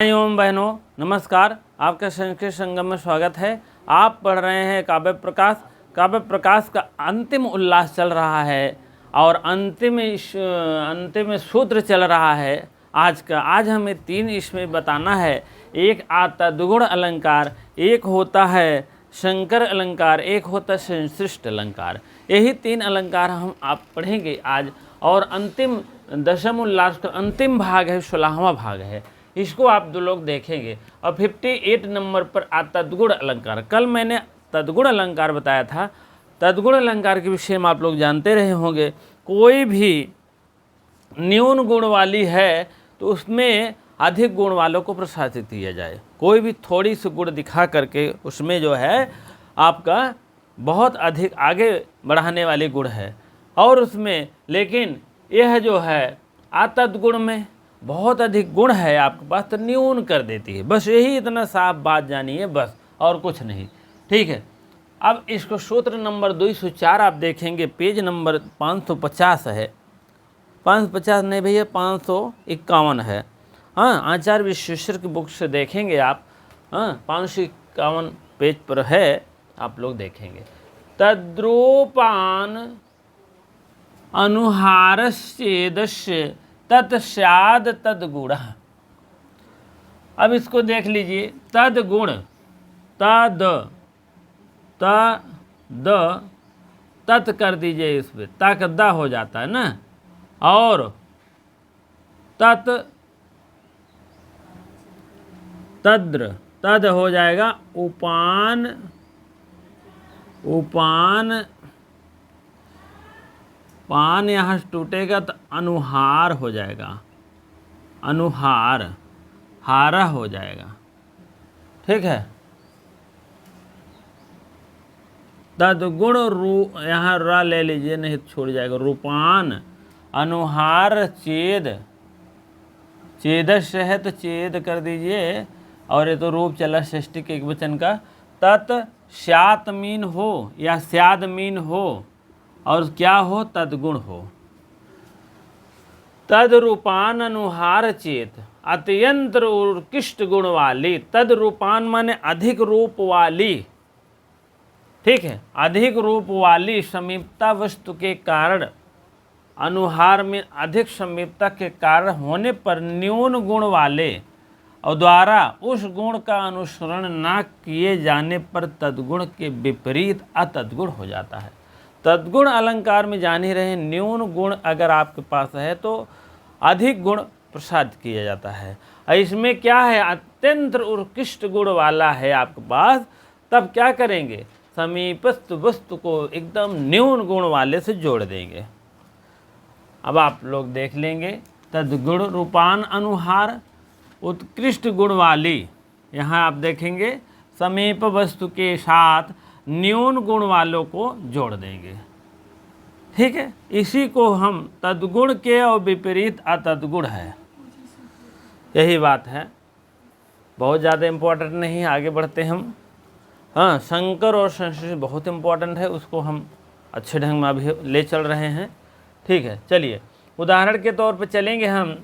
एवं बहनों नमस्कार, आपका संस्कृत संगम में स्वागत है। आप पढ़ रहे हैं काव्य प्रकाश। काव्य प्रकाश का अंतिम उल्लास चल रहा है और अंतिम सूत्र चल रहा है आज का। आज हमें 3 इसमें बताना है। एक आता द्विगुण अलंकार, एक होता है शंकर अलंकार, एक होता है संश्लिष्ट अलंकार। यही 3 अलंकार हम आप पढ़ेंगे आज। और अंतिम दशम उल्लास का अंतिम भाग है, 16वां भाग है। इसको आप 2 लोग देखेंगे। और 58 नंबर पर आता तद्गुण अलंकार। कल मैंने तद्गुण अलंकार बताया था। तद्गुण अलंकार के विषय में आप लोग जानते रहे होंगे। कोई भी न्यून गुण वाली है तो उसमें अधिक गुण वालों को प्रशासित किया जाए। कोई भी थोड़ी सी गुण दिखा करके उसमें जो है आपका बहुत अधिक आगे बढ़ाने वाली गुण है, और उसमें लेकिन यह जो है आतद्गुण में बहुत अधिक गुण है आपके पास तो न्यून कर देती है। बस यही इतना साफ बात जानिए, बस और कुछ नहीं। ठीक है। अब इसको सूत्र नंबर 204 आप देखेंगे, पेज नंबर 550 है। 550 नहीं भैया, 551 है। हाँ, आचार्य विश्वेश्वर की बुक से देखेंगे आप। हाँ, 551 पेज पर है, आप लोग देखेंगे। तद्रूपान अनुहारश्चेदस्य तत्स्याद तद्गुण। अब इसको देख लीजिए। तद्गुण, तद तत् कर दीजिए, इस पर तक द हो जाता है ना। और तत् तद्र तद हो जाएगा उपान, उपान पान यहाँ टूटेगा तो अनुहार हो जाएगा, अनुहार हारा हो जाएगा। ठीक है। तद्गुण यहाँ रा ले लीजिए, नहीं तो छोड़ जाएगा। रूपान अनुहार चेद, चेदस्य है तो चेद कर दीजिए। और ये तो रूप चला षष्ठी के एक वचन का। तत् स्यात मीन हो या स्याद मीन हो, और क्या हो, तद्गुण हो। तद रूपान अनुहार चेत अत्यंत उत्कृष्ट गुण वाली। तद रूपान माने अधिक रूप वाली। ठीक है। अधिक रूप वाली समीपता वस्तु के कारण, अनुहार में अधिक समीपता के कारण होने पर न्यून गुण वाले और द्वारा उस गुण का अनुसरण न किए जाने पर तद्गुण के विपरीत अतद्गुण हो जाता है। तद्गुण अलंकार में जान ही रहे, न्यून गुण अगर आपके पास है तो अधिक गुण प्रसाद किया जाता है। और इसमें क्या है, अत्यंत उत्कृष्ट गुण वाला है आपके पास, तब क्या करेंगे, समीपस्थ वस्तु को एकदम न्यून गुण वाले से जोड़ देंगे। अब आप लोग देख लेंगे। तद्गुण रूपान अनुहार उत्कृष्ट गुण वाली, यहाँ आप देखेंगे समीप वस्तु के साथ न्यून गुण वालों को जोड़ देंगे। ठीक है। इसी को हम तद्गुण के और विपरीत अतद्गुण है, यही बात है। बहुत ज़्यादा इम्पोर्टेंट नहीं, आगे बढ़ते हम। हाँ, शंकर और संस्कृत बहुत इम्पोर्टेंट है, उसको हम अच्छे ढंग में अभी ले चल रहे हैं। ठीक है। चलिए उदाहरण के तौर पे चलेंगे हम।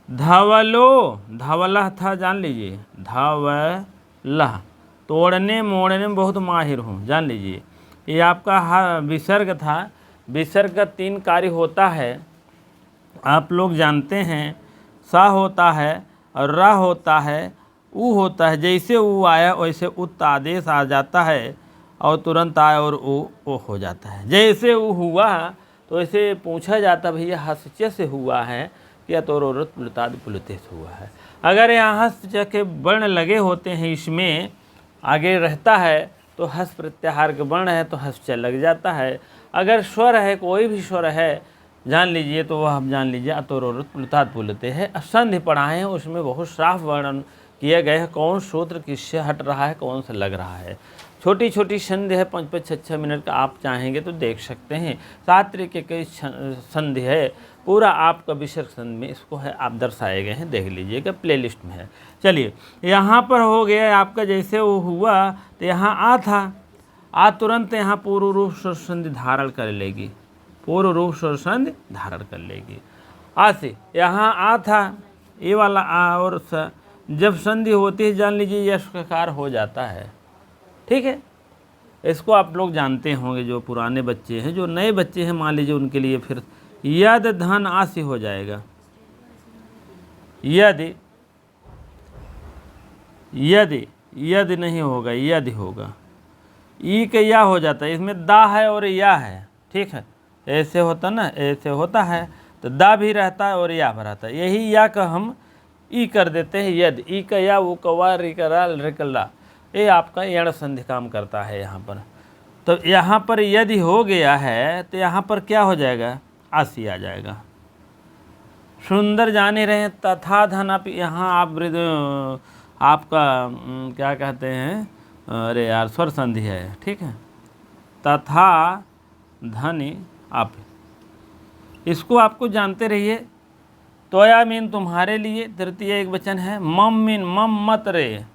धवलो, धवला था, जान लीजिए। धवला तोड़ने मोड़ने में बहुत माहिर हूँ, जान लीजिए। ये आपका विसर्ग था। विसर्ग का 3 कार्य होता है, आप लोग जानते हैं। सा होता है और रा होता है, ऊ होता है। जैसे ऊ आया वैसे उत आदेश आ जाता है और तुरंत आया और ओ हो जाता है। जैसे ऊ हुआ तो ऐसे पूछा जाता, भैया हस्य से हुआ है या तो पुलताद पुलते से हुआ है। अगर यहाँ हस्य के वर्ण लगे होते हैं, इसमें आगे रहता है तो हस प्रत्याहार के वर्ण है तो हस लग जाता है। अगर स्वर है, कोई भी स्वर है जान लीजिए, तो वह आप जान लीजिए अतोरोत पुलताद पुलते हैं। संधि पढ़ाए हैं, उसमें बहुत साफ वर्णन किए गए हैं, कौन सूत्र किससे हट रहा है, कौन सा लग रहा है। छोटी छोटी संधि है, 5-5, 6-6 मिनट का, आप चाहेंगे तो देख सकते हैं। 7 तरीके की संधि है, पूरा आपका विसर्ग संधि में इसको है आप दर्शाए गए हैं, देख लीजिएगा, प्लेलिस्ट में है। चलिए यहाँ पर हो गया आपका, जैसे वो हुआ तो यहाँ आ था, आ तुरंत यहाँ पूर्व रूप स्वर संधि धारण कर लेगी, पूर्व रूप स्वर संधि धारण कर लेगी। आ से यहाँ आ था, ये वाला आ और जब संधि होती है जान लीजिए यश ककार हो जाता है। ठीक है, इसको आप लोग जानते होंगे, जो पुराने बच्चे हैं। जो नए बच्चे हैं मान लीजिए उनके लिए फिर यद धन आसी हो जाएगा। यदि यदि यदि नहीं होगा, यदि होगा, ई के या हो जाता है। इसमें दा है और या है। ठीक है, ऐसे होता ना, ऐसे होता है तो दा भी रहता है और या भी रहता है। यही या का हम ई कर देते हैं यदि। ई का या वो कवा रिकरा रिकला, ये आपका यण संधि काम करता है यहाँ पर। तो यहाँ पर यदि हो गया है तो यहाँ पर क्या हो जाएगा, आसी आ जाएगा। सुंदर जाने रहे तथा धन आप यहाँ आप आपका क्या कहते हैं, अरे यार स्वर संधि है। ठीक है, तथा धनी आप, इसको आपको जानते रहिए। तोया मीन तुम्हारे लिए तृतीय एक वचन है। मम मीन मम मत रे।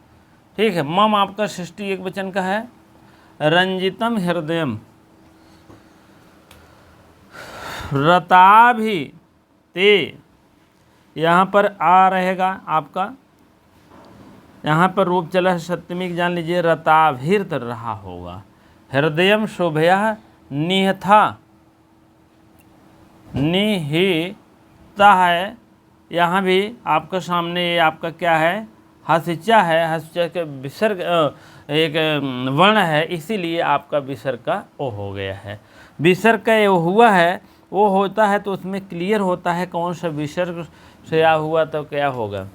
ठीक है, मम आपका षष्ठी एक वचन का है। रंजितम हृदयम, रता भी ते, यहाँ पर आ रहेगा आपका, यहाँ पर रूप चला है सप्तमी जान लीजिए, रताभिर्त रहा होगा। हृदयम शोभया निहथा, निहिता है। यहाँ भी आपका सामने ये आपका क्या है, हसिचा है। हसिचा के विसर्ग एक वर्ण है, इसीलिए आपका विसर्ग का ओ हो गया है। विसर्ग का ये हुआ है, वो होता है तो उसमें क्लियर होता है कौन सा विसर्ग से आ हुआ तो क्या होगा।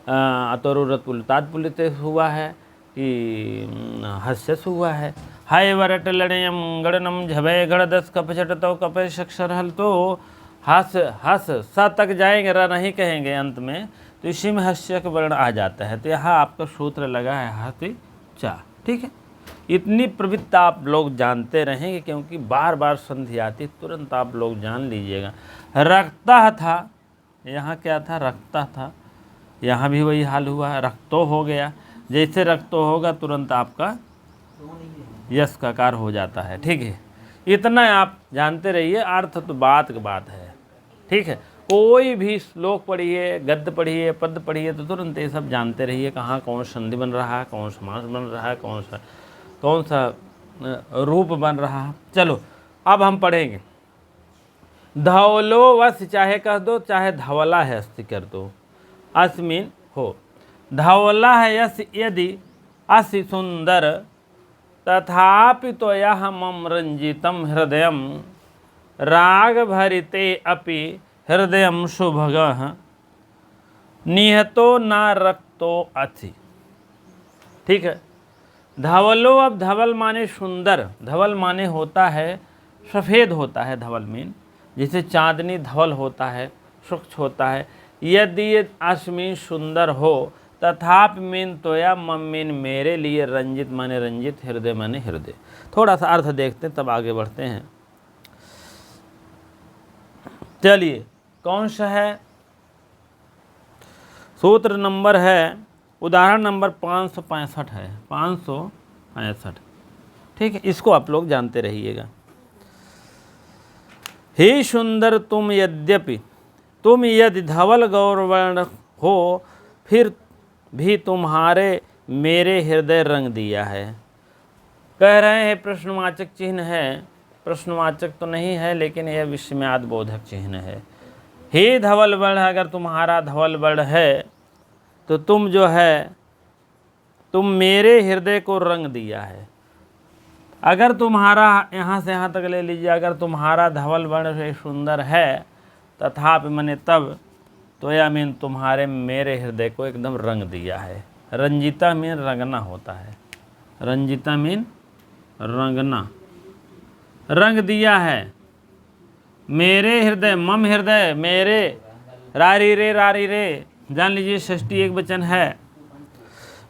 अतोरुरत पुलितात पुलित हुआ है कि हस्यस हुआ है। हाय वरट लड़यम गणनम झभय गणदस कपचट तो कपय अक्षर हल, तो हस हस स तक जाएंगे, र नहीं कहेंगे अंत में, तो इसी में हस्य का वर्ण आ जाता है। तो यहाँ आपका सूत्र लगा है हति चा। ठीक है, इतनी प्रवृत्ति आप लोग जानते रहेंगे, क्योंकि बार बार संधि आती, तुरंत आप लोग जान लीजिएगा। रक्ता था, यहाँ क्या था, रक्ता था, यहाँ भी वही हाल हुआ है, रक्तो हो गया। जैसे रक्तो होगा तुरंत आपका यश का कार हो जाता है। ठीक है, इतना आप जानते रहिए, अर्थ तो बात की बात है। ठीक है, कोई भी श्लोक पढ़िए, गद्य पढ़िए, पद पढ़िए, तो तुरंत ये सब जानते रहिए, कहाँ कौन संधि बन रहा है, कौन समास बन रहा है, कौन सा रूप बन रहा है। चलो अब हम पढ़ेंगे। धवलो वस चाहे कह दो, चाहे धवला है अस्ति कर दो। अस्मिन हो, धवला है यस यदि असि सुंदर, तथापि तो यह मम रंजितम हृदयम, राग भरिते अपि हृदयम शुभगः, निहतो न रक्तो अथि। ठीक है, धवलो, अब धवल माने सुंदर, धवल माने होता है सफ़ेद होता है, धवल मीन जैसे चांदनी धवल होता है, स्वच्छ होता है। यदि अस्मिन सुंदर हो, तथापि मीन तोया मम मीन मेरे लिए, रंजित माने रंजित, हृदय माने हृदय। थोड़ा सा अर्थ देखते हैं तब आगे बढ़ते हैं। चलिए कौन सा है, सूत्र नंबर है, उदाहरण नंबर 565 है, 565। ठीक है, इसको आप लोग जानते रहिएगा। हे सुंदर तुम यद्यपि, तुम यदि धवल गौरवर्ण हो, फिर भी तुम्हारे मेरे हृदय रंग दिया है। कह रहे हैं प्रश्नवाचक चिन्ह है, प्रश्नवाचक तो नहीं है लेकिन यह विस्मयाद बोधक चिन्ह है। हे धवल वर्ण, अगर तुम्हारा धवल वर्ण है तो तुम जो है, तुम मेरे हृदय को रंग दिया है। अगर तुम्हारा, यहाँ से यहाँ तक ले लीजिए, अगर तुम्हारा धवल वर्ण से सुंदर है, तथापि मैंने तब, तो या मीन तुम्हारे मेरे हृदय को एकदम रंग दिया है। रंजिता मीन रंगना होता है, रंजिता मीन रंगना, रंग दिया है। मेरे हृदय, मम हृदय, मेरे, रारी रे जान लीजिए षष्ठी एक वचन है।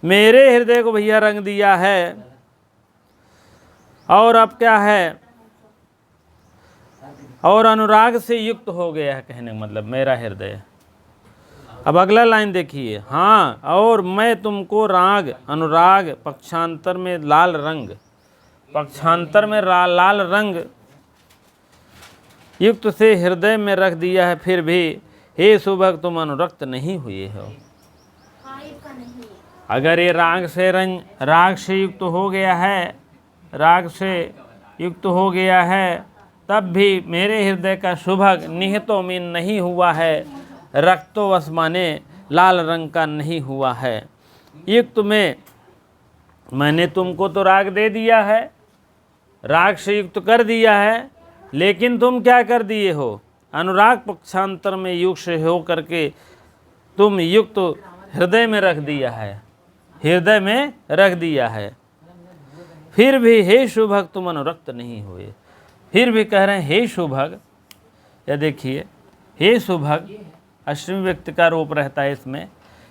मेरे हृदय को भैया रंग दिया है। और अब क्या है, और अनुराग से युक्त हो गया है, कहने का मतलब मेरा हृदय। अब अगला लाइन देखिए, हाँ और मैं तुमको राग, अनुराग, पक्षांतर में लाल रंग, पक्षांतर में लाल रंग युक्त से हृदय में रख दिया है। फिर भी हे सुभग तुम अनुरक्त नहीं हुए हो। अगर ये राग से युक्त हो गया है, राग से युक्त हो गया है, तब भी मेरे हृदय का शुभग निहितो में नहीं हुआ है, रक्तोवश माने लाल रंग का नहीं हुआ है। युक्त में मैंने तुमको तो राग दे दिया है, राग से युक्त कर दिया है, लेकिन तुम क्या कर दिए हो, अनुराग पक्षांतर में युक्त से हो करके तुम युक्त हृदय में रख दिया है, हृदय में रख दिया है। फिर भी हे शुभग तुम अनुरक्त नहीं हुए। फिर भी कह रहे हैं हे शुभग, या देखिए हे शुभग अश्विनी व्यक्ति का रूप रहता है इसमें।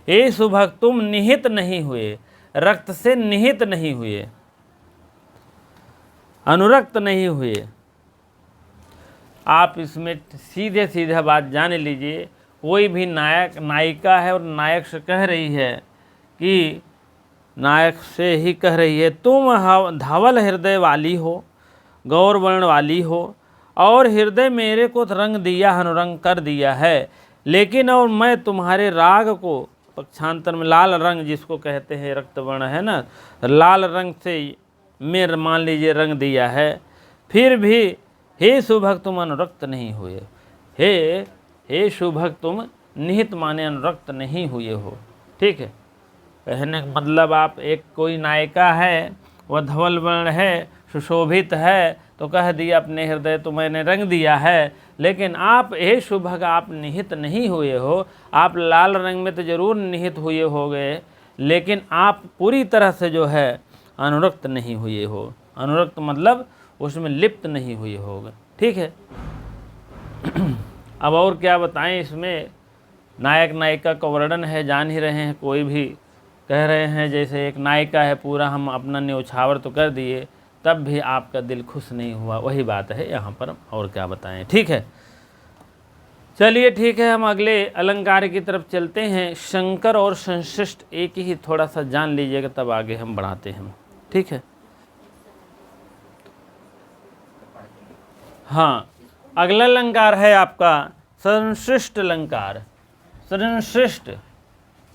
हे शुभग तुम निहित नहीं हुए, रक्त से निहित नहीं हुए, अनुरक्त नहीं हुए। आप इसमें सीधे सीधे बात जान लीजिए, कोई भी नायक नायिका है और नायक से कह रही है कि नायक से ही कह रही है तुम धवल हृदय वाली हो, गौर वर्ण वाली हो, और हृदय मेरे को रंग दिया, अनुरंग कर दिया है, लेकिन और मैं तुम्हारे राग को पक्षांतर में लाल रंग जिसको कहते हैं रक्त वर्ण है ना, लाल रंग से मेरे मान लीजिए रंग दिया है। फिर भी हे शुभग तुम अनुरक्त नहीं हुए। हे शुभग तुम निहित माने अनुरक्त नहीं हुए हो। ठीक है, कहने का मतलब आप एक कोई नायिका है, वह धवल वर्ण है, सुशोभित है, तो कह दिया अपने हृदय तो मैंने रंग दिया है, लेकिन आप हे शुभग आप निहित नहीं हुए हो। आप लाल रंग में तो जरूर निहित हुए होगे, लेकिन आप पूरी तरह से जो है अनुरक्त नहीं हुए हो। अनुरक्त मतलब उसमें लिप्त नहीं हुए होगे। ठीक है, अब और क्या बताएं, इसमें नायक नायिका का वर्णन है, जान ही रहे हैं। कोई भी कह रहे हैं जैसे एक नायिका है, पूरा हम अपना न्यौछावर तो कर दिए, तब भी आपका दिल खुश नहीं हुआ। वही बात है यहाँ पर, और क्या बताएं। ठीक है, चलिए ठीक है, हम अगले अलंकार की तरफ चलते हैं। शंकर और संश्लिष्ट एक ही थोड़ा सा जान लीजिएगा, तब आगे हम बढ़ाते हैं। ठीक है, हाँ, अगला अलंकार है आपका संश्लिष्ट अलंकार।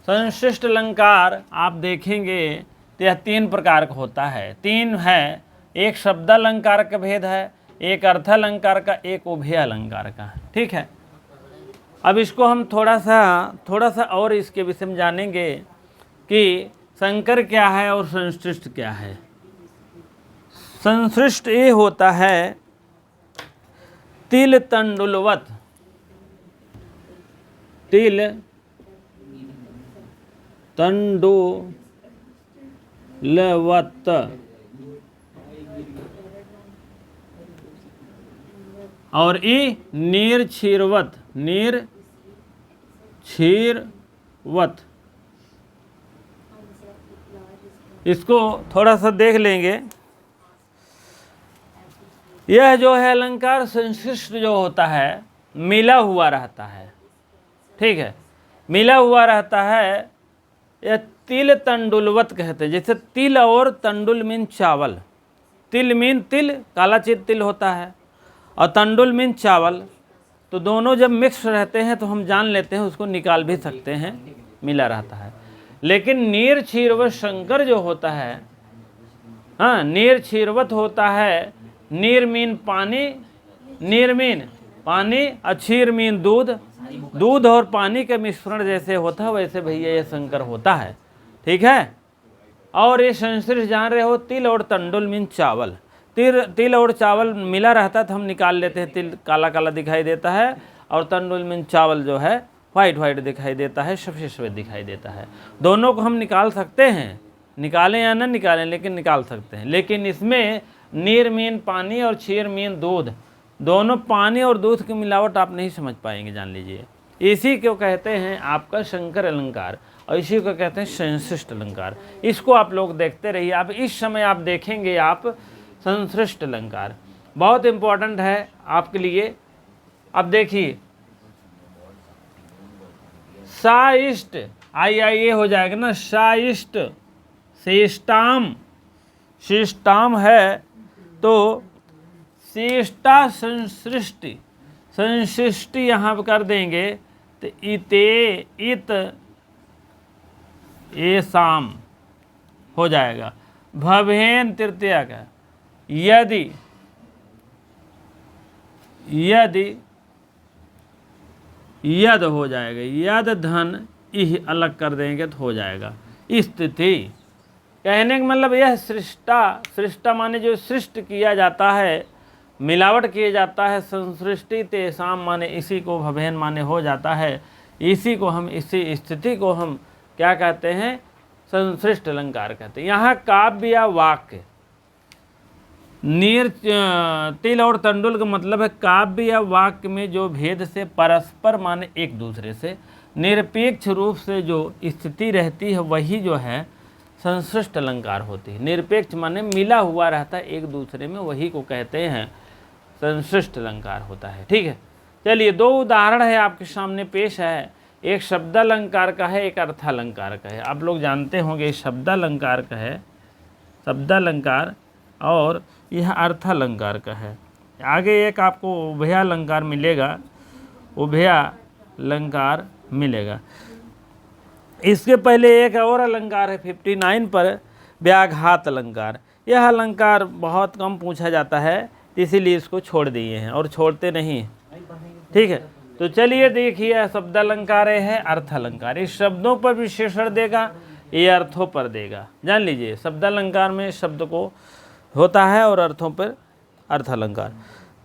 संश्लिष्ट अलंकार आप देखेंगे तो यह 3 प्रकार का होता है। 3 है, एक शब्द अलंकार का भेद है, एक अर्थ अलंकार का, एक उभय अलंकार का। ठीक है, अब इसको हम थोड़ा सा और इसके विषय में जानेंगे कि संकर क्या है और संश्लिष्ट क्या है। संश्लिष्ट ये होता है तिल तंडुलवत, तिल तंडुलवत, और ई नीरक्षीरवत, नीरक्षीरवत। इसको थोड़ा सा देख लेंगे। यह जो है अलंकार संश्लिष्ट जो होता है मिला हुआ रहता है। ठीक है, मिला हुआ रहता है। यह तिल तंडुलवत कहते हैं। जैसे तिल और तंडुल मीन चावल, तिल मीन तिल, काला चित तिल होता है, और तंडुल मीन चावल, तो दोनों जब मिक्स रहते हैं तो हम जान लेते हैं, उसको निकाल भी सकते हैं, मिला रहता है। लेकिन नीर क्षीरवत शंकर जो होता है, हाँ, नीर क्षीरवत होता है। नीर मीन पानी, नीर मीन पानी, क्षीर मीन दूध, दूध और पानी का मिश्रण जैसे होता है वैसे भैया ये शंकर होता है। ठीक है, और ये संश्लिष्ट जान रहे हो, तिल और तंडुल मीन चावल। तिल और चावल मिला रहता है तो हम निकाल लेते हैं, तिल काला काला दिखाई देता है, और तंडुल मीन चावल जो है वाइट वाइट दिखाई देता है, सफ़ेद सफ़ेद दिखाई देता है। दोनों को हम निकाल सकते हैं, निकालें या ना निकालें, लेकिन निकाल सकते हैं। लेकिन इसमें नीर मीन पानी और क्षीर मीन दूध, दोनों पानी और दूध की मिलावट आप नहीं समझ पाएंगे, जान लीजिए। इसी को कहते हैं आपका शंकर अलंकार, और इसी को कहते हैं संश्लिष्ट अलंकार। इसको आप लोग देखते रहिए। अब इस समय आप देखेंगे आप संश्लिष्ट अलंकार बहुत इंपॉर्टेंट है आपके लिए। अब देखिए साइष्ट, आई हो जाएगा ना, साइष्ट, शिष्टाम, शिष्टाम है तो शिष्टा संसृष्टि, संसृष्टि यहाँ पर कर देंगे तो इते, इत एसाम हो जाएगा। भवेन तृतीया का यदि, यदि यद हो जाएगा, यद धन इह अलग कर देंगे तो हो जाएगा स्थिति। कहने का मतलब यह सृष्टा, सृष्टा माने जो सृष्ट किया जाता है, मिलावट किया जाता है, संसृष्टि तेसाम माने इसी को, भवेन माने हो जाता है, इसी को हम, इसी स्थिति को हम क्या कहते हैं, संसृष्ट अलंकार कहते हैं। यहाँ काव्य या वाक्य, नीर तिल और तंडुल का मतलब है काव्य या वाक्य में जो भेद से परस्पर माने एक दूसरे से निरपेक्ष रूप से जो स्थिति रहती है वही जो है संसृष्ट अलंकार होती है। निरपेक्ष माने मिला हुआ रहता है एक दूसरे में, वही को कहते हैं संसृष्ट अलंकार होता है। ठीक है, चलिए दो उदाहरण है आपके सामने पेश है, एक शब्दालंकार का है, एक अर्थालंकार का है। आप लोग जानते होंगे शब्दालंकार का है, शब्दालंकार, और यह अर्थालंकार का है। आगे एक आपको उभयालंकार मिलेगा, उभयालंकार मिलेगा। इसके पहले एक और अलंकार है 59 पर, व्याघात अलंकार। यह अलंकार बहुत कम पूछा जाता है, इसीलिए इसको छोड़ दिए हैं और छोड़ते नहीं। ठीक है, तो चलिए देखिए, शब्दालंकार है, अर्थालंकार। इस शब्दों पर विशेषण देगा, ये अर्थों पर देगा। जान लीजिए, शब्दालंकार में शब्द को होता है और अर्थों पर अर्थालंकार।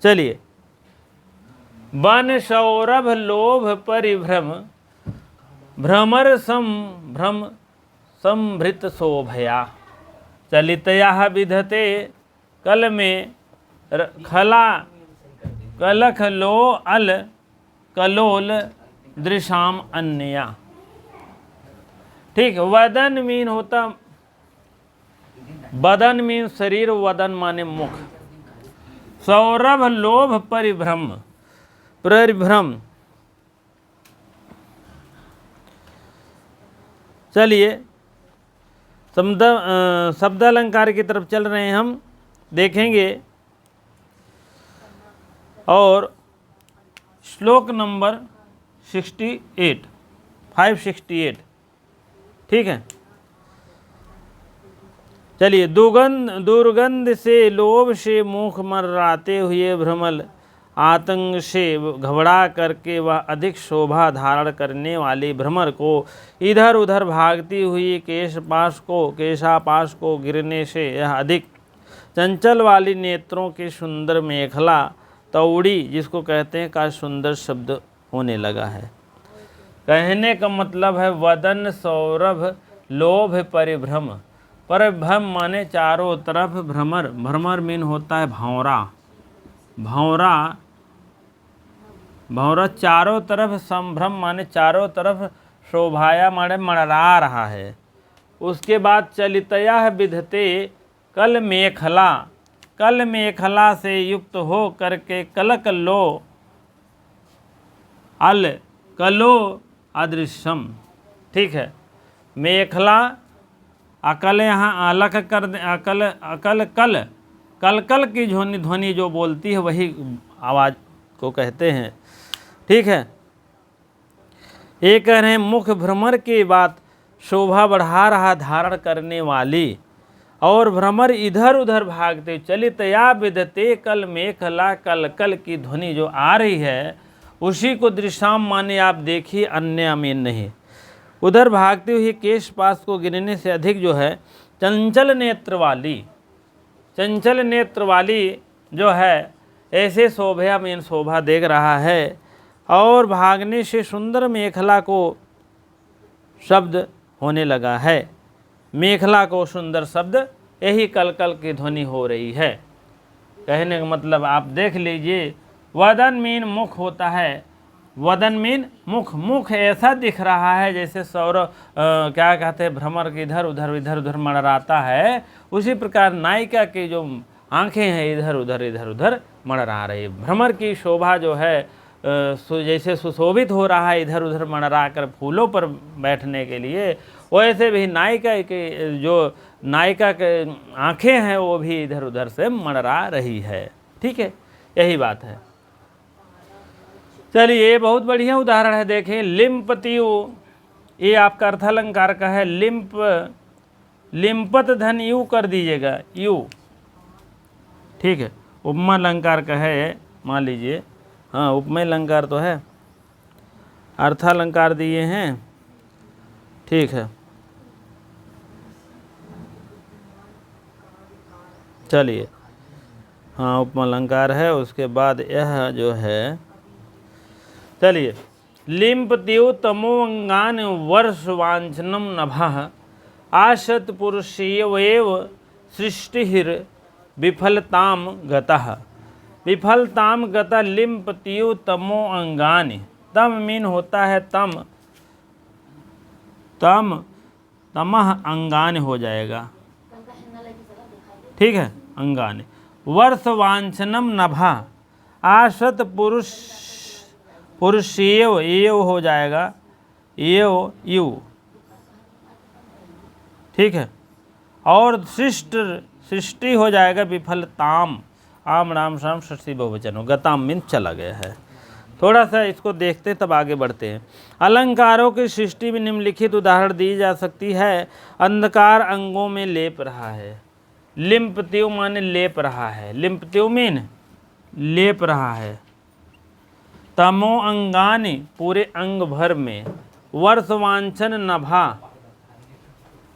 चलिए, वन सौरभ लोभ परिभ्रम भ्रमर संभ्रम संभृत शोभया चलितया विधते कल में खला कलख लो अल कलोल दृशाम अन्या। ठीक, वदन मीन होता, बदन मीन शरीर, वदन माने मुख। सौरभ लोभ परिभ्रम, परिभ्रम। चलिए शब्दालंकार की तरफ चल रहे हैं, हम देखेंगे। और श्लोक नंबर 68, 568। ठीक है, चलिए, दुर्गंध से लोभ से मुख मर्राते हुए भ्रमल आतंक से घबरा करके वह अधिक शोभा धारण करने वाली भ्रमर को इधर उधर भागती हुई केशापाश को गिरने से यह अधिक चंचल वाली नेत्रों की सुंदर मेखला तौड़ी, जिसको कहते हैं, का सुंदर शब्द होने लगा है। कहने का मतलब है वदन सौरभ लोभ परिभ्रम। परिभ्रम माने चारों तरफ, भ्रमर, भ्रमर मीन होता है भौरा, भौरा, भौरा चारों तरफ, संभ्रम माने चारों तरफ, शोभाया माने मड़रा रहा है। उसके बाद चलितया विधते कल मेखला, कल मेखला से युक्त हो करके कलक लो अल कलो अदृश्यम। ठीक है, मेखला, अकल यहाँ अलग कर दे, अकल अकल कल, कल कल की ध्वनि जो बोलती है वही आवाज़ को कहते हैं। ठीक है, ये कह रहे हैं मुख भ्रमर की बात शोभा बढ़ा रहा धारण करने वाली, और भ्रमर इधर उधर भागते चलित या विधते कल मेखला, कल कल की ध्वनि जो आ रही है उसी को दृश्याम माने आप देखिए, अन्य अमीन नहीं। उधर भागते हुए केश पास को गिनने से अधिक जो है चंचल नेत्र वाली, चंचल नेत्र वाली जो है ऐसे शोभा में शोभा देख रहा है, और भागने से सुंदर मेखला को शब्द होने लगा है। मेखला को सुंदर शब्द, यही कल कल की ध्वनि हो रही है। कहने का मतलब आप देख लीजिए, वदन मीन मुख होता है, वदन मीन मुख, मुख ऐसा दिख रहा है जैसे सौरभ क्या कहते हैं, भ्रमर के इधर उधर मड़राता है, उसी प्रकार नायिका की जो आंखें हैं इधर उधर मड़रा रही है। भ्रमर की शोभा जो है जैसे सुशोभित हो रहा है इधर उधर मड़रा कर फूलों पर बैठने के लिए, वैसे भी नायिका के जो नायिका के आंखें हैं वो भी इधर उधर से मड़रा रही है। ठीक है, यही बात है। चलिए बहुत बढ़िया उदाहरण है, देखें। लिम्पतियु ये आपका अर्थालंकार का है। लिम्पत धन यू कर दीजिएगा, यू, ठीक है। उपमा अलंकार का है, मान लीजिए, हाँ उपमेय अलंकार तो है, अर्थालंकार दिए हैं, ठीक है। चलिए, हाँ उपमा अलंकार है। उसके बाद यह जो है, चलिए, लिम्प त्यो तमोअंगान वर्ष वांछनम नभः आशत पुरुषेव सृष्टिहिर विफलताम गतः। विफलताम गतः लिम्प त्यो तमोअंगान, तम मीन होता है तम, तमह अंगान हो जाएगा, ठीक है, अंगान। वर्ष वांछनम नभा, आशत पुरुषेव, एव हो जाएगा, एव यू, ठीक है। और सृष्टि हो जाएगा विफलताम, आम राम शाम षष्ठी बहुवचन हो, गताम मीन चला गया है। थोड़ा सा इसको देखते तब आगे बढ़ते हैं। अलंकारों की सृष्टि में निम्नलिखित उदाहरण दी जा सकती है। अंधकार अंगों में लेप रहा है, लिम्पत्यो माने लेप रहा है, लिम्पत्यो मीन लेप रहा है। तमो अंगानि पूरे अंग भर में, वर्ष वांछन नभा,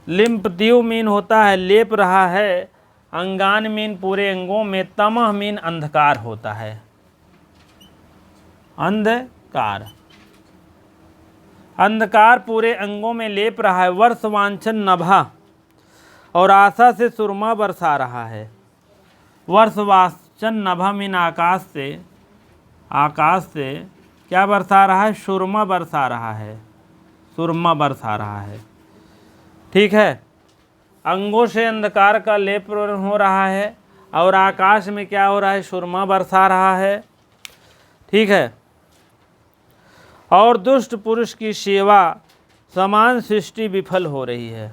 लिम्पत्यो मीन होता है लेप रहा है, अंगान मीन पूरे अंगों में, तमह मीन अंधकार होता है, अंधकार, अंधकार पूरे अंगों में लेप रहा है। वर्ष वांछन नभा, और आशा से सुरमा बरसा रहा है। वर्ष वांछन नभा मीन आकाश से, आकाश से क्या बरसा रहा है, सुरमा बरसा रहा है, सुरमा बरसा रहा है, ठीक है। अंगों से अंधकार का लेप हो रहा है, और आकाश में क्या हो रहा है, सुरमा बरसा रहा है, ठीक है। और दुष्ट पुरुष की सेवा समान सृष्टि विफल हो रही है।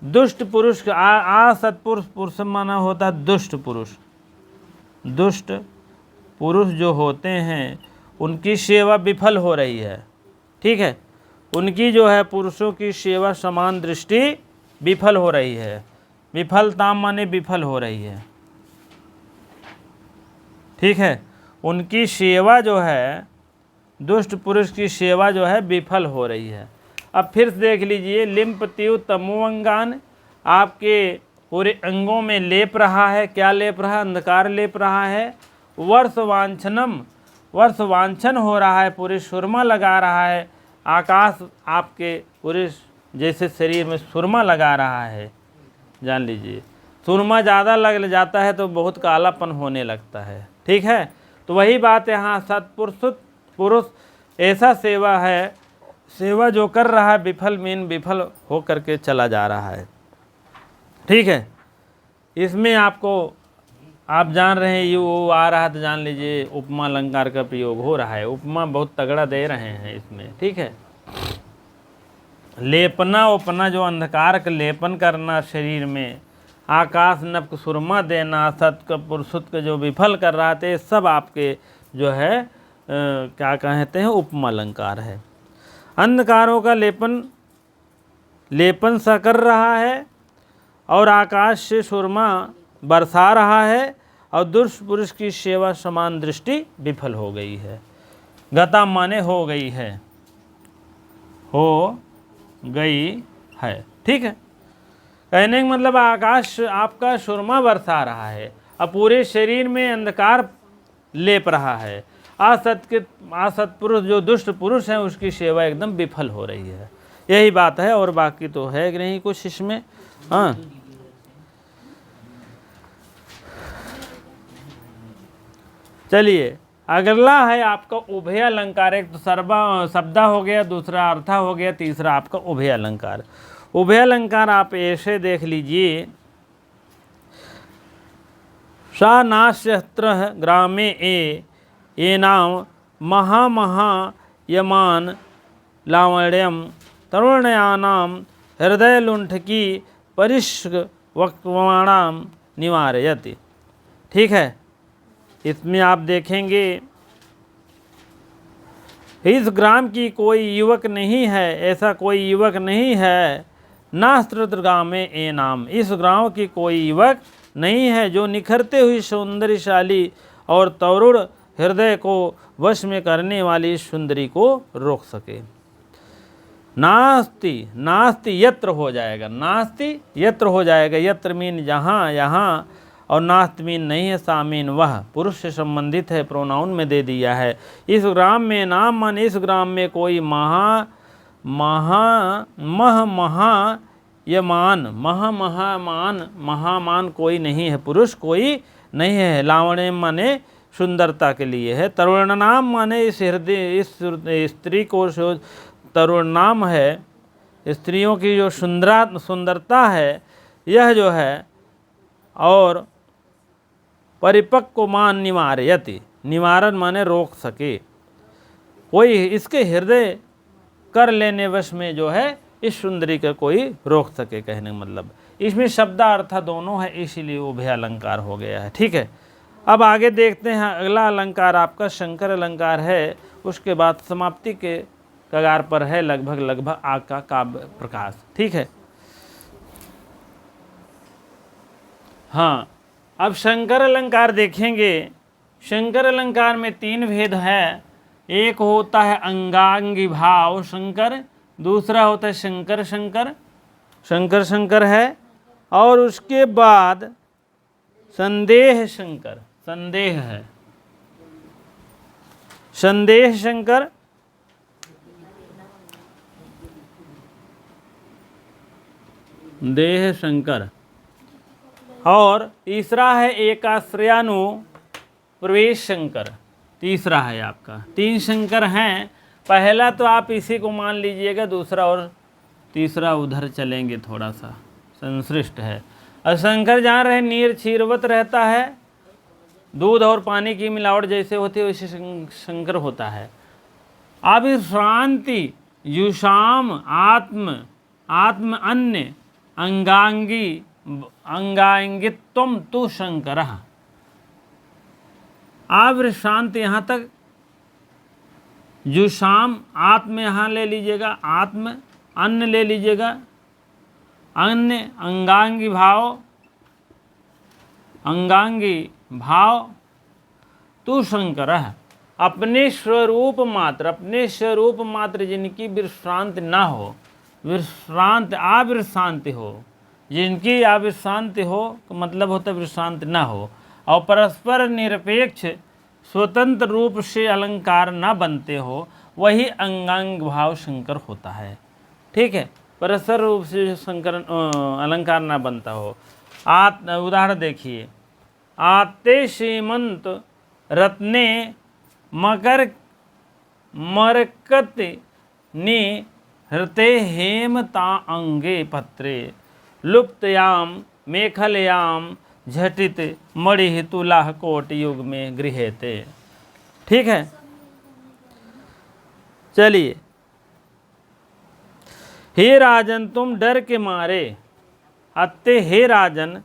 दुष्ट पुरुष, सत्पुरुष, पुरुष माना होता है दुष्ट पुरुष, दुष्ट पुरुष जो होते हैं उनकी सेवा विफल हो रही है, ठीक है। उनकी जो है पुरुषों की सेवा समान दृष्टि विफल हो रही है। विफलता माने विफल हो रही है, ठीक है। उनकी सेवा जो है, दुष्ट पुरुष की सेवा जो है विफल हो रही है। अब फिर से देख लीजिए, लिम्पत्यो तमोअंगान, आपके पूरे अंगों में लेप रहा है, क्या लेप रहा है, अंधकार लेप रहा है। वर्ष वांछनम, वर्ष वांछन हो रहा है, पूरे सुरमा लगा रहा है, आकाश आपके पूरे जैसे शरीर में सुरमा लगा रहा है, जान लीजिए। सुरमा ज़्यादा लग जाता है तो बहुत कालापन होने लगता है, ठीक है। तो वही बात यहाँ सत्पुरुष पुरुष ऐसा सेवा है, सेवा जो कर रहा है विफल मीन विफल हो करके चला जा रहा है, ठीक है। इसमें आपको, आप जान रहे हैं यू आ रहा है तो जान लीजिए उपमा अलंकार का प्रयोग हो रहा है। उपमा बहुत तगड़ा दे रहे हैं इसमें, ठीक है। लेपना उपना, जो अंधकार का लेपन करना शरीर में, आकाश नभ सुरमा देना, सत का पुरुषुत का जो विफल कर रहा थे, सब आपके जो है क्या कहते हैं, उपमा अलंकार है। अंधकारों का लेपन सा कर रहा है, और आकाश से सुरमा बरसा रहा है, और दुष्ट पुरुष की सेवा समान दृष्टि विफल हो गई है। गता माने हो गई है, हो गई है, ठीक है। कहने का मतलब आकाश आपका सुरमा बरसा रहा है, अब पूरे शरीर में अंधकार लेप रहा है। असत पुरुष, जो दुष्ट पुरुष हैं, उसकी सेवा एकदम विफल हो रही है। यही बात है, और बाकी तो है कि नहीं कुछ इसमें, हाँ। चलिए, अगला है आपका उभय अलंकार। एक तो शब्दा हो गया, दूसरा अर्था हो गया, तीसरा आपका उभय अलंकार। उभय अलंकार आप ऐसे देख लीजिए, सा नास्यत्र ग्रामे ये नाम महामहायमान लावण्यम तरुणयानाम हृदय लुंठकी परिष्वक्वाणाम निवारयति, ठीक है। इसमें आप देखेंगे इस ग्राम की कोई युवक नहीं है, ऐसा कोई युवक नहीं है। नास्त्र गाँव में ए नाम, इस गाँव की कोई युवक नहीं है जो निखरते हुई सौंदर्यशाली और तरुण हृदय को वश में करने वाली सुंदरी को रोक सके। नास्ति, नास्ति यत्र हो जाएगा, नास्ति यत्र हो जाएगा। यत्र मीन जहाँ, यहाँ, और नास्त मीन नहीं है, सामीन वह, पुरुष से संबंधित है, प्रोनाउन में दे दिया है। इस ग्राम में नाम मान, इस ग्राम में कोई महामान कोई नहीं है, पुरुष कोई नहीं है। लावण्य माने सुंदरता के लिए है। तरुण नाम माने इस हृदय, इस स्त्री को तरुण नाम है, स्त्रियों की जो सुंदरता है यह जो है, और परिपक्व मान निवारयति, निवारण माने रोक सके, कोई इसके हृदय कर लेने वश में जो है इस सुंदरी का कोई रोक सके, कहने का मतलब। इसमें शब्दार्थ दोनों है, इसीलिए उभय अलंकार हो गया है। ठीक है, अब आगे देखते हैं। अगला अलंकार आपका शंकर अलंकार है, उसके बाद समाप्ति के कगार पर है लगभग आपका काव्य प्रकाश। ठीक है, हाँ, अब शंकर अलंकार देखेंगे। शंकर अलंकार में 3 भेद है। एक होता है अंगांगी भाव शंकर, दूसरा होता है शंकर शंकर, शंकर शंकर है, और उसके बाद संदेह शंकर, संदेह है, संदेह शंकर, देह शंकर, और तीसरा है एकाश्रयानु प्रवेश शंकर। तीसरा है आपका, 3 शंकर हैं। पहला तो आप इसी को मान लीजिएगा, दूसरा और तीसरा उधर चलेंगे, थोड़ा सा संश्लिष्ट है। और शंकर जान रहे नीर क्षीरवत रहता है, दूध और पानी की मिलावट जैसे होती है वैसे शंकर होता है। अब शांति युषाम आत्म, आत्म अन्य अंगांगी अंगांगित्वम तु शंकर। आव्र शांत यहाँ तक, जुशाम आत्म यहाँ ले लीजिएगा, आत्म अन्न ले लीजिएगा, अन्य अंगांगी भाव, अंगांगी भाव तु शंकर। अपने स्वरूप मात्र, अपने स्वरूप मात्र जिनकी विश्रांति ना हो, विश्रांत अविश्रांति हो, जिनकी अविश्रांति हो तो मतलब होता है विश्रांति ना हो, और परस्पर निरपेक्ष स्वतंत्र रूप से अलंकार ना बनते हो, वही अंगांग भाव शंकर होता है। ठीक है, परस्पर रूप से शंकर अलंकार ना बनता हो। उदाहरण देखिए, आते श्रीमंत रत्ने मकर मरकत ने हृते हेमता अंगे पत्रे लुप्तयाम मेखलयाम झटित मणि तुलाह कोट युग में गृहेते। ठीक है, चलिए। हे राजन तुम डर के मारे, अत्ते हे राजन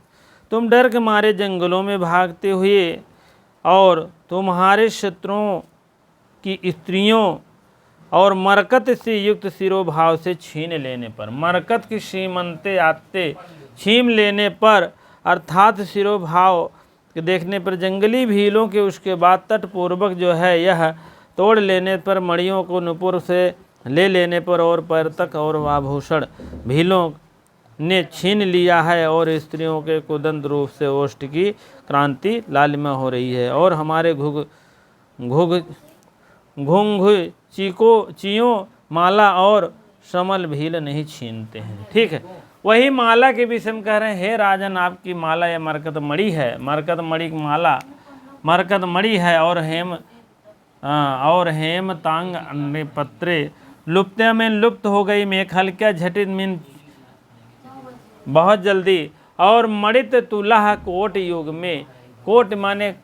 तुम डर के मारे जंगलों में भागते हुए और तुम्हारे शत्रुओं की स्त्रियों और मरकत से युक्त सिरोभाव से छीन लेने पर, मरकत की श्रीमंते आते छीन लेने पर अर्थात सिरोभाव के देखने पर, जंगली भीलों के उसके बाद तटपूर्वक जो है यह तोड़ लेने पर, मणियों को नुपुर से ले लेने पर, और पर्यटक और आभूषण भीलों ने छीन लिया है, और स्त्रियों के कुदंत रूप से ओष्ठ की क्रांति लालिमा हो रही है, और हमारे घुंघ चियों माला और समल भील नहीं छीनते हैं। ठीक है, वही माला के विषय में कह रहे हैं, हे राजन आपकी माला या मरकत मणि है, मरकत मणि की माला मरकत मणि है, और हेम तांग अन्य पत्रे लुप्त में लुप्त हो गई, मेखल क्या झटित मीन बहुत जल्दी, और मणित तुलाह कोट युग में, कोट माने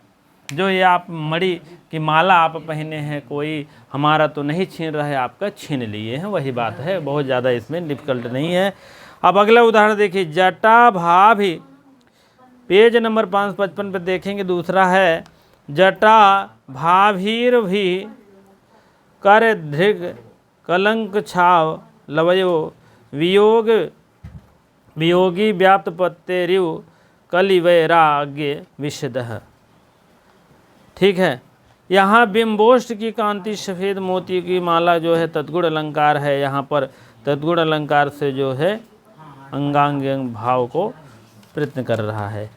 जो ये आप मणि की माला आप पहने हैं, कोई हमारा तो नहीं छीन रहा है, आपका छीन लिए हैं, वही बात है, बहुत ज़्यादा इसमें डिफिकल्ट नहीं है। अब अगला उदाहरण देखिए, जटा भाभी, पेज नंबर 555 पे देखेंगे। दूसरा है जटा भाभीर भी कर धृग कलंक छाव लवयो वियोग वियोगी व्याप्त पत्तेरिव कलि वैराग्य विशदः। ठीक है, यहाँ बिंबोष्ट की कांति सफ़ेद मोती की माला जो है तद्गुण अलंकार है। यहाँ पर तद्गुण अलंकार से जो है अंगांग भाव को प्रयत्न कर रहा है।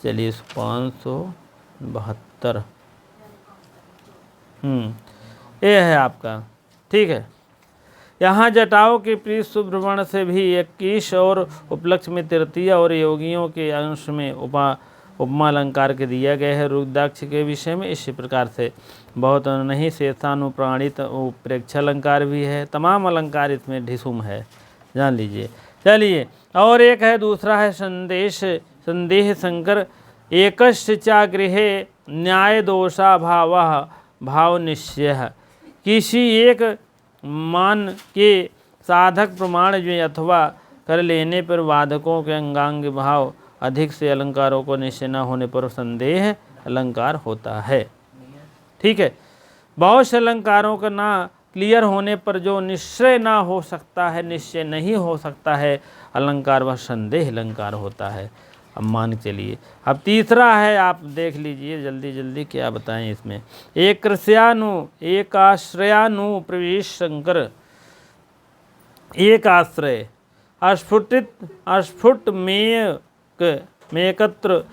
चलिए 572 ये है आपका। ठीक है, यहाँ जटाओं के प्रिय सुब्रमण्य से भी 21 और उपलक्ष्य में तृतीय और योगियों के अंश में उपमा अलंकार के दिया गया है रुद्राक्ष के विषय में। इसी प्रकार से बहुत नहीं शेषानुप्राणित प्रेक्ष अलंकार भी है। तमाम अलंकार इसमें ढिसुम है, जान लीजिए। चलिए, और एक है दूसरा है संदेह शंकर एकस्य चा गृहे न्याय दोषा भाव निश्चय। किसी एक मान के साधक प्रमाण में अथवा कर लेने पर वादकों के अंगांग भाव अधिक से अलंकारों को निश्चय न होने पर संदेह अलंकार होता है। ठीक है, बहुत से अलंकारों का ना क्लियर होने पर जो निश्चय ना हो सकता है, निश्चय नहीं हो सकता है अलंकार, वह संदेह अलंकार होता है। अब मान चलिए, अब तीसरा है, आप देख लीजिए जल्दी जल्दी क्या बताएं इसमें। एक कृष्यानु एक आश्रयानु प्रवेश शंकर एक आश्रय अस्फुट मेकत्र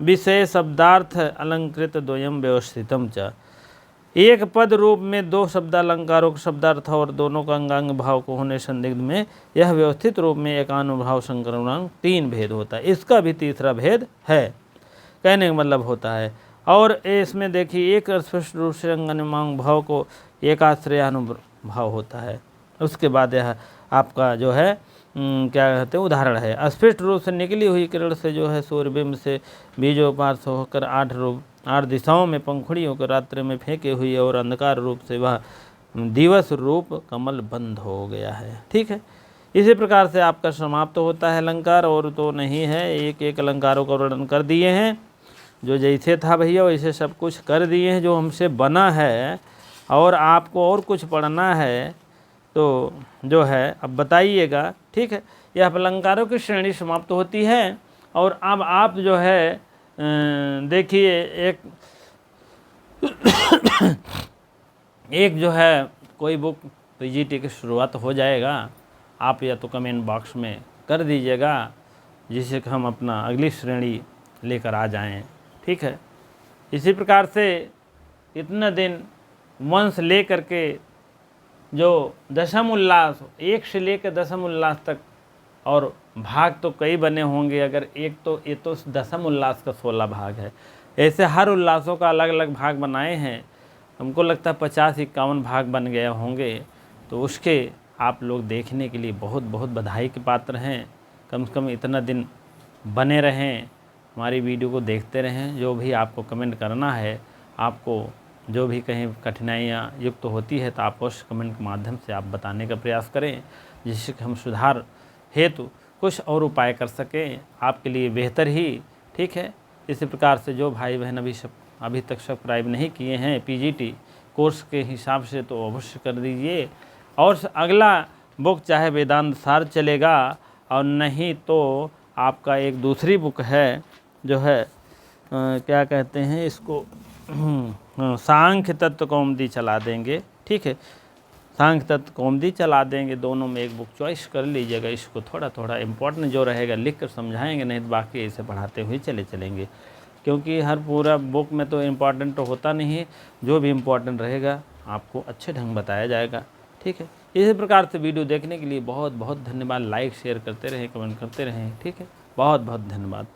विषय शब्दार्थ अलंकृत द्वयम व्यवस्थितम च। एक पद रूप में दो शब्दालंकारों का शब्दार्थ और दोनों का अंगांग भाव को होने संदिग्ध में यह व्यवस्थित रूप में एकानुभाव संकरणांक 3 भेद होता है। इसका भी तीसरा भेद है, कहने का मतलब होता है। और इसमें देखिए एक स्पष्ट रूप से अंगानुभाव भाव को एक आश्रयानुभाव होता है। उसके बाद यह आपका जो है क्या कहते हैं उदाहरण है। स्पष्ट रूप से निकली हुई किरण से जो है सूर्यबिंब से बीजोपार से होकर 8 दिशाओं में पंखुड़ी होकर रात्रि में फेंके हुई और अंधकार रूप से वह दिवस रूप कमल बंद हो गया है। ठीक है, इसी प्रकार से आपका समाप्त होता है अलंकार, और तो नहीं है। एक एक अलंकारों का वर्णन कर दिए हैं, जो जैसे था भैया वैसे सब कुछ कर दिए हैं जो हमसे बना है। और आपको और कुछ पढ़ना है तो जो है अब बताइएगा। ठीक है, यह अलंकारों की श्रेणी समाप्त होती है। और अब आप जो है देखिए एक जो है कोई बुक पीजीटी की शुरुआत हो जाएगा, आप या तो कमेंट बॉक्स में कर दीजिएगा, जिससे कि हम अपना अगली श्रेणी लेकर आ जाएं। ठीक है, इसी प्रकार से इतना दिन वंश ले करके जो दशम उल्लास 1 से लेकर दशम उल्लास तक, और भाग तो कई बने होंगे, अगर एक तो ये तो दशम उल्लास का 16 भाग है। ऐसे हर उल्लासों का अलग अलग भाग बनाए हैं। हमको लगता है 50-51 भाग बन गए होंगे। तो उसके आप लोग देखने के लिए बहुत बहुत बधाई के पात्र हैं। कम से कम इतना दिन बने रहें, हमारी वीडियो को देखते रहें। जो भी आपको कमेंट करना है, आपको जो भी कहीं कठिनाइयाँ युक्त होती है तो आप उस कमेंट के माध्यम से आप बताने का प्रयास करें, जिससे कि हम सुधार हेतु कुछ और उपाय कर सकें आपके लिए बेहतर ही। ठीक है, इसी प्रकार से जो भाई बहन अभी तक सब्सक्राइब नहीं किए हैं पीजीटी कोर्स के हिसाब से तो अवश्य कर दीजिए। और अगला बुक चाहे वेदांत सार चलेगा, और नहीं तो आपका एक दूसरी बुक है जो है क्या कहते हैं इसको सांख्य तत्व कौमुदी चला देंगे। ठीक है, सांख्य तत्व कौमुदी चला देंगे। दोनों में एक बुक चॉइस कर लीजिएगा। इसको थोड़ा थोड़ा इम्पोर्टेंट जो रहेगा लिख कर समझाएंगे, नहीं तो बाकी ऐसे पढ़ाते हुए चलेंगे। क्योंकि हर पूरा बुक में तो इम्पोर्टेंट तो होता नहीं है, जो भी इम्पोर्टेंट रहेगा आपको अच्छे ढंग बताया जाएगा। ठीक है, इसी प्रकार से वीडियो देखने के लिए बहुत बहुत धन्यवाद। लाइक शेयर करते रहें, कमेंट करते रहें। ठीक है, बहुत बहुत धन्यवाद।